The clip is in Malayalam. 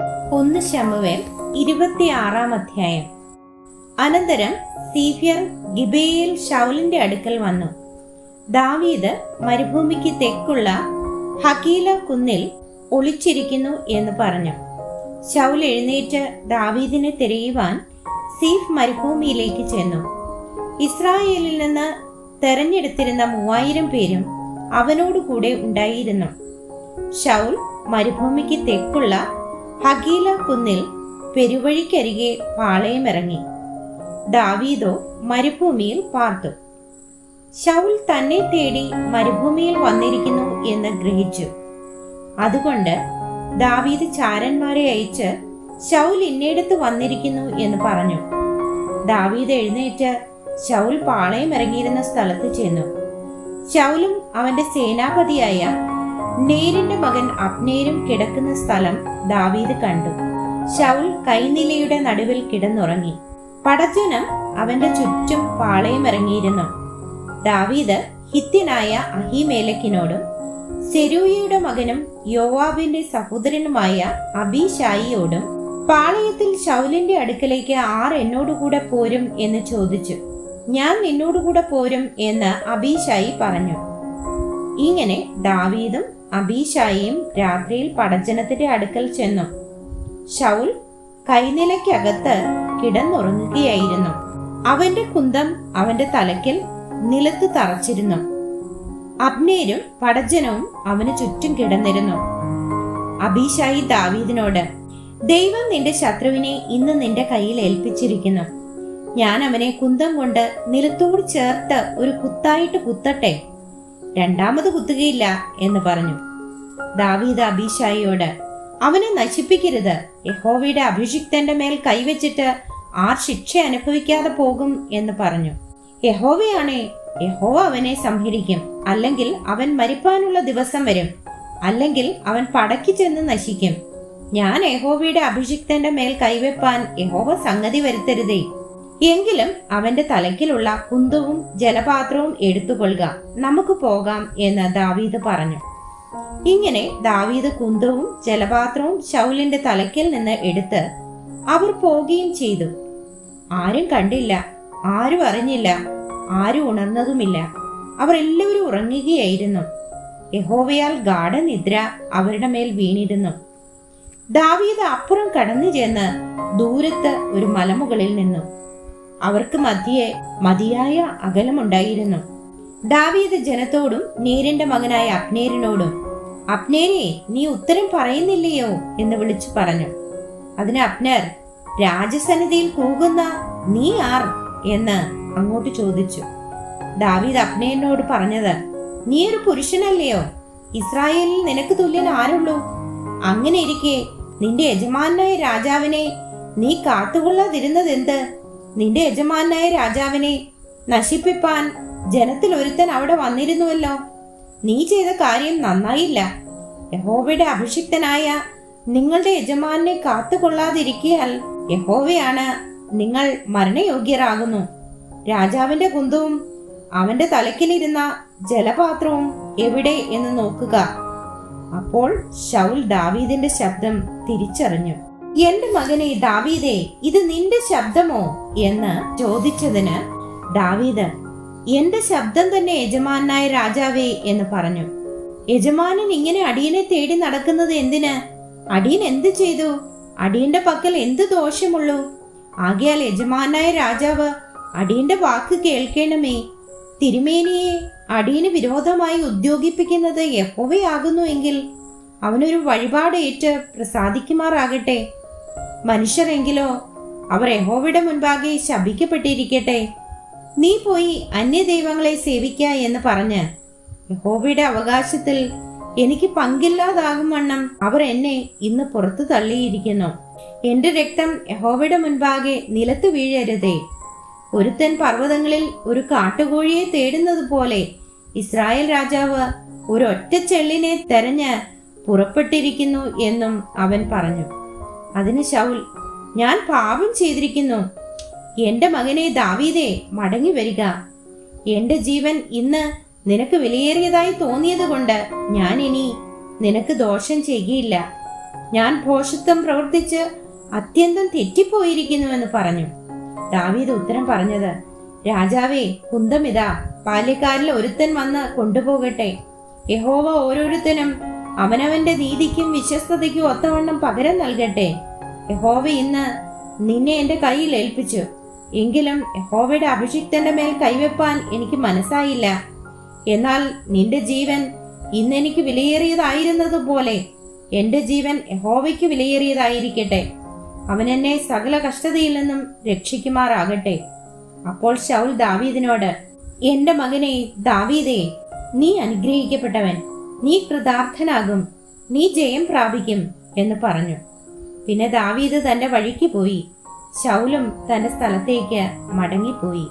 1 ശമൂവേൽ 26 അധ്യായം. അനന്തരം സീഫ്യർ ഗിബെയയിൽ ശൗലിന്റെ അടുക്കൽ വന്നു. ദാവീദ് മരുഭൂമിക്ക് തെക്കുള്ള ഹകീല കുന്നിൽ ഒളിച്ചിരിക്കുന്നു എന്ന് പറഞ്ഞു. ശൗൽ എഴുന്നേറ്റ് ദാവീദിനെ തിരയുവാൻ സീഫ് മരുഭൂമിയിലേക്ക് ചെന്നു. ഇസ്രായേലിൽ നിന്ന് തെരഞ്ഞെടുത്തിരുന്ന 3000 പേരും അവനോടുകൂടെ ഉണ്ടായിരുന്നു. ശൗൽ മരുഭൂമിക്ക് തെക്കുള്ള ഹകീല കുന്നിൽ പെരുവഴിക്കരികെ പാളയമിറങ്ങി. ദാവീദോ മരുഭൂമിയിൽ പാർത്തു. ശൗൽ തന്നെ തേടി മരുഭൂമിയിൽ വന്നിരിക്കുന്നു എന്ന് ഗ്രഹിച്ചു. അതുകൊണ്ട് ദാവീദ് ചാരന്മാരെ അയച്ച് ശൗൽ ഇന്നയിടത്ത് വന്നിരിക്കുന്നു എന്ന് പറഞ്ഞു. ദാവീദ് എഴുന്നേറ്റ് ശൗൽ പാളയമിറങ്ങിയിരുന്ന സ്ഥലത്ത് ചെന്നു. ശൗലും അവന്റെ സേനാപതിയായ നേരിന്റെ മകൻ അബ്നേരും കിടക്കുന്ന സ്ഥലം ദാവീദ് കണ്ടു. ശൗൽ കൈനിലയുടെ നടുവിൽ കിടന്നുറങ്ങി. പടജ്ജനം അവന്റെ ചുറ്റും പാളയമിറങ്ങിയിരുന്നു. ദാവീദ് ഹിത്യനായ അഹീമേലെക്കിനോടും സെരൂയയുടെ മകനും യോവാബിന്റെ സഹോദരനുമായ അബീശായിയോടും പാളയത്തിൽ ശൗലിന്റെ അടുക്കലേക്ക് ആർ എന്നോടുകൂടെ പോരും എന്ന് ചോദിച്ചു. ഞാൻ നിന്നോടുകൂടെ പോരും എന്ന് അബീശായി പറഞ്ഞു. ഇങ്ങനെ ദാവീദും അബീശായിയും രാത്രിയിൽ പടജ്ജനത്തിന്റെ അടുക്കൽ ചെന്നു. ശൗൽ കൈനിലയ്ക്കകത്ത് കിടന്നുറങ്ങുകയായിരുന്നു. അവന്റെ കുന്തം അവന്റെ തലയ്ക്കൽ നിലത്ത് തറച്ചിരുന്നു. അബ്നേരും പടജ്ജനവും അവന് ചുറ്റും കിടന്നിരുന്നു. അബീശായി ദാവീദിനോട്, ദൈവം നിന്റെ ശത്രുവിനെ ഇന്ന് നിന്റെ കയ്യിൽ ഏൽപ്പിച്ചിരിക്കുന്നു. ഞാൻ അവനെ കുന്തം കൊണ്ട് നിലത്തോട് ചേർത്ത് ഒരു കുത്തായിട്ട് കുത്തട്ടെ, രണ്ടാമത് കുത്തുകയില്ല എന്ന് പറഞ്ഞു. ദാവീദ് അബീശായിയോട്, അവനെ നശിപ്പിക്കരുത്. യഹോവയുടെ അഭിഷിക്തന്റെ മേൽ കൈവച്ചിട്ട് ആർ ശിക്ഷ അനുഭവിക്കാതെ പോകും എന്ന് പറഞ്ഞു. യഹോവയാണേ, യഹോവ അവനെ സംഹരിക്കും. അല്ലെങ്കിൽ അവൻ മരിപ്പാനുള്ള ദിവസം വരും. അല്ലെങ്കിൽ അവൻ പടക്കി ചെന്ന് നശിക്കും. ഞാൻ യഹോവയുടെ അഭിഷിക്തന്റെ മേൽ കൈവെപ്പാൻ യഹോവ സംഗതി വരുത്തരുതേ. എങ്കിലും അവന്റെ തലയ്ക്കിലുള്ള കുന്തവും ജലപാത്രവും എടുത്തുകൊള്ളുക, നമുക്ക് പോകാം എന്ന് ദാവീദ് പറഞ്ഞു. ഇങ്ങനെ ദാവീദ് കുന്തവും ജലപാത്രവും ശൗലിന്റെ തലയ്ക്കിൽ നിന്ന് എടുത്ത് അവർ പോകുകയും ചെയ്തു. ആരും കണ്ടില്ല, ആരും അറിഞ്ഞില്ല, ആരും ഉണർന്നതുമില്ല. അവർ എല്ലാവരും ഉറങ്ങുകയായിരുന്നു. യഹോവയാൽ ഗാഢനിദ്ര അവരുടെ മേൽ വീണിരുന്നു. ദാവീദ് അപ്പുറം കടന്നു ചെന്ന് ദൂരത്ത് ഒരു മലമുകളിൽ നിന്നു. അവർക്ക് മധ്യേ മതിയായ അകലമുണ്ടായിരുന്നു. ദാവീദ് ജനത്തോടും നേരിന്റെ മകനായ അബ്നേരിനോടും, അബ്നേരെ, നീ ഉത്തരം പറയുന്നില്ലയോ എന്ന് വിളിച്ചു പറഞ്ഞു. അതിന് അബ്നേർ, രാജസന്നിധിയിൽ കൂകുന്ന നീ ആർ എന്ന് അങ്ങോട്ട് ചോദിച്ചു. ദാവീദ് അബ്നേരിനോട് പറഞ്ഞത്, നീ ഒരു പുരുഷനല്ലയോ? ഇസ്രായേലിൽ നിനക്ക് തുല്യൻ ആരുള്ളൂ? അങ്ങനെ ഇരിക്കെ നിന്റെ യജമാനായ രാജാവിനെ നീ കാത്തുകൊള്ളാതിരുന്നതെന്ത്? നിന്റെ യജമാനായ രാജാവിനെ നശിപ്പിപ്പാൻ ജനത്തിൽ ഒരുത്തൻ അവിടെ വന്നിരുന്നുവല്ലോ. നീ ചെയ്ത കാര്യം നന്നായില്ല. യഹോവയുടെ അഭിഷിക്തനായ നിങ്ങളുടെ യജമാനെ കാത്തുകൊള്ളാതിരിക്കയാൽ യഹോവയാണ് നിങ്ങൾ മരണയോഗ്യരാകുന്നു. രാജാവിന്റെ കുന്തവും അവന്റെ തലയ്ക്കിലിരുന്ന ജലപാത്രവും എവിടെ എന്ന് നോക്കുക. അപ്പോൾ ശൗൽ ദാവീദിന്റെ ശബ്ദം തിരിച്ചറിഞ്ഞു. എന്റെ മകനെ ദാവീദേ, ഇത് നിന്റെ ശബ്ദമോ എന്ന് ചോദിച്ചതിന് ദാവീദ്, എന്റെ ശബ്ദം തന്നെ യജമാനായ രാജാവേ എന്ന് പറഞ്ഞു. യജമാനൻ ഇങ്ങനെ അടിയനെ തേടി നടക്കുന്നത് എന്തിന്? അടിയൻ എന്ത് ചെയ്തു? അടിയന്റെ പക്കൽ എന്ത് ദോഷമുള്ളൂ? ആകയാൽ യജമാനായ രാജാവ് അടിയന്റെ വാക്ക് കേൾക്കണമേ. തിരുമേനിയെ അടിയന് വിരോധമായി ഉദ്യോഗിപ്പിക്കുന്നത് യഹോവയാകുന്നു എങ്കിൽ അവനൊരു വഴിപാട് ഏറ്റ് പ്രസാദിക്കുമാറാകട്ടെ. മനുഷ്യരെങ്കിലോ അവർ യഹോവയുടെ മുൻപാകെ ശപിക്കപ്പെട്ടിരിക്കട്ടെ. നീ പോയി അന്യദൈവങ്ങളെ സേവിക്ക എന്ന് പറഞ്ഞ് യഹോവയുടെ അവകാശത്തിൽ എനിക്ക് പങ്കില്ലാതാകും വണ്ണം അവർ എന്നെ ഇന്ന് പുറത്തു തള്ളിയിരിക്കുന്നു. എന്റെ രക്തം യഹോവയുടെ മുൻപാകെ നിലത്ത് വീഴരുതേ. ഒരുത്തൻ പർവ്വതങ്ങളിൽ ഒരു കാട്ടുകോഴിയെ തേടുന്നത് പോലെ ഇസ്രായേൽ രാജാവ് ഒരൊറ്റ ചെള്ളിനെ തെരഞ്ഞ് പുറപ്പെട്ടിരിക്കുന്നു എന്നും അവൻ പറഞ്ഞു. അതിന് ശൗൽ, ഞാൻ പാപം ചെയ്തിരിക്കുന്നു. എന്റെ മകനെ ദാവീദേ, മടങ്ങി വരിക. എന്റെ ജീവൻ ഇന്ന് നിനക്ക് വിലയേറിയതായി തോന്നിയത് കൊണ്ട് ഞാൻ ഇനി നിനക്ക് ദോഷം ചെയ്യുകയില്ല. ഞാൻ ഭോഷത്വം പ്രവർത്തിച്ച് അത്യന്തം തെറ്റിപ്പോയിരിക്കുന്നുവെന്ന് പറഞ്ഞു. ദാവീദ് ഉത്തരം പറഞ്ഞത്, രാജാവേ, കുന്തമിതാ, ബാല്യക്കാരിൽ ഒരുത്തൻ വന്ന് കൊണ്ടുപോകട്ടെ. യഹോവ ഓരോരുത്തനും അവനവന്റെ നീതിക്കും വിശ്വസ്തതയ്ക്കും ഒത്തവണ്ണം പകരം നൽകട്ടെ. യഹോവ ഇന്ന് നിന്നെ എന്റെ കയ്യിൽ ഏൽപ്പിച്ചു. എങ്കിലും യഹോവയുടെ അഭിഷിക്തന്റെ മേൽ കൈവെപ്പാൻ എനിക്ക് മനസ്സായില്ല. എന്നാൽ നിന്റെ ജീവൻ ഇന്നെനിക്ക് വിലയേറിയതായിരുന്നതുപോലെ എന്റെ ജീവൻ യഹോവയ്ക്ക് വിലയേറിയതായിരിക്കട്ടെ. അവൻ എന്നെ സകല കഷ്ടതയിൽ നിന്നും രക്ഷിക്കുമാറാകട്ടെ. അപ്പോൾ ശൗൽ ദാവീദിനോട്, എന്റെ മകനെ ദാവീദേ, നീ അനുഗ്രഹിക്കപ്പെട്ടവൻ, നീ കൃതാർത്ഥനാകും, നീ ജയം പ്രാപിക്കും എന്ന് പറഞ്ഞു. പിന്നെ ദാവീദ് തന്റെ വഴിക്ക് പോയി. ശൗലും തന്റെ സ്ഥലത്തേക്ക് മടങ്ങിപ്പോയി.